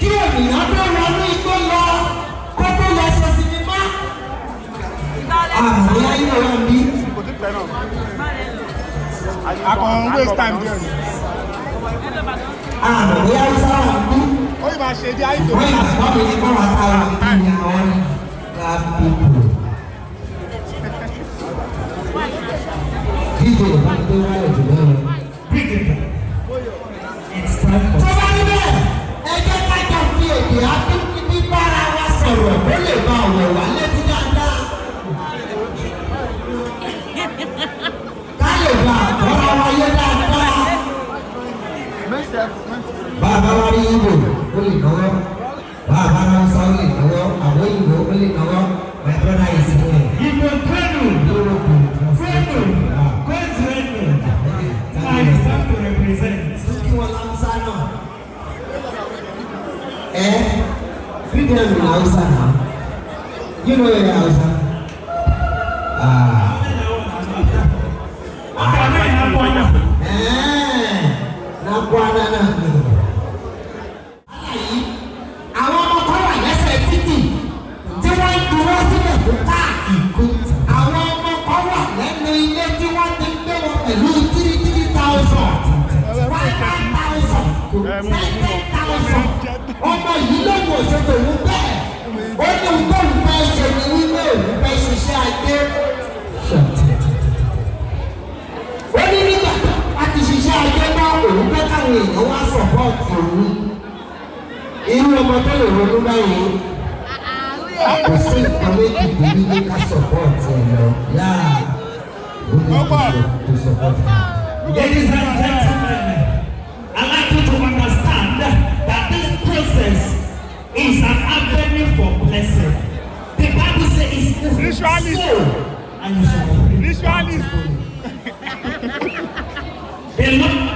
kí ènìyàn tó wọnú igbó lọ kó tó lọ ṣe sinimá. Àmì ayé ọ̀rọ̀ mi. I can waste time there. Àmì ayé sára mi. Ó yìí máa ṣe dé ayé tó. Wọ́n yà sọ́ mi ní káwọn táwọn ìdí àwọn gáàpìpù. Dídè ìbámu wáyé jùlọ rẹ̀. It's time for. Tọ́ba níbẹ̀, ẹ jẹ́ ká jọ fi èdè abínibí bára wa sọ̀rọ̀ ó lè bá ọ̀wọ̀ wá létí dáadáa. Ká lè bá àbọ̀rọ̀ wáyé dáadáa. Bàbá wa rí Ìgbò ó lè náwó. Bàbá wa Hausa ó lè náwó. Àwọn Ìgbò ó lè náwó. My brother is here. Ìgbò Kẹ́nu. Lórúkọ. Kẹ́nu. Kẹ́nu. I stand to represent. Kí wọ́n Hausa náà. Freedom in Hausa now. You know your Hausa? Nakwana na. Àwọn ọmọ kan wà lẹ́sẹ̀ títì tí wọ́n ń dúró sílẹ̀ fún káàkiri. Àwọn ọmọ kan wà lẹ́nu ilé tí wọ́n ti ń gbé wọn pẹ̀lú 3,000, 5,000, 10,000. Ọmọ yìí ló wò ṣe tòun bẹ́ẹ̀. Ó ní òun fẹ́ ṣe ní wíwé òun fẹ́ ṣiṣẹ́ ajé. Ó ní nígbà a ti ṣiṣẹ́ ajé náà òun fẹ́ káwọn èèyàn wá sọ̀pọ̀tì òun. Irú ọmọ tó lè ronú báyìí. Kò sí nǹkan méjì bíbí ní ká sọ̀pọ̀tì ẹ̀ lọ. Yáà, ó ní kí sọ̀pọ̀tì. Ladies and gentlemen, I'd like you to understand that this process is an avenue for blessing. The Bible says it's so, and you shall be. Visualist. The Lord